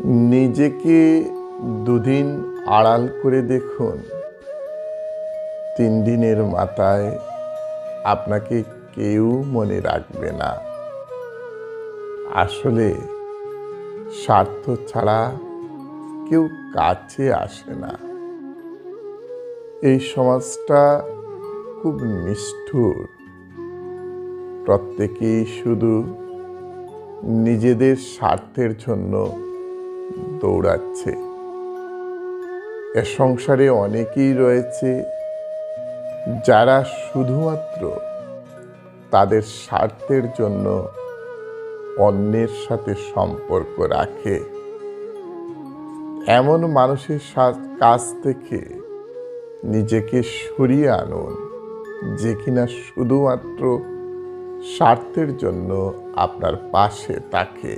নিজেকে দুদিন আড়াল করে দেখুন, 3 দিনের মাথায় আপনাকে কেউ মনে রাখবে না। আসলে স্বার্থ ছাড়া কেউ কাছে আসে না। এই সমাজটা খুব নিষ্ঠুর। প্রত্যেকেই শুধু নিজেদের স্বার্থের জন্য দৌড়াচ্ছে। এ সংসারে অনেকেই রয়েছে যারা শুধুমাত্র তাদের স্বার্থের জন্য অন্যের সাথে সম্পর্ক রাখে। এমন মানুষের কাছ থেকে নিজেকে সরিয়ে আনুন, যে কিনা শুধুমাত্র স্বার্থের জন্য আপনার পাশে থাকে।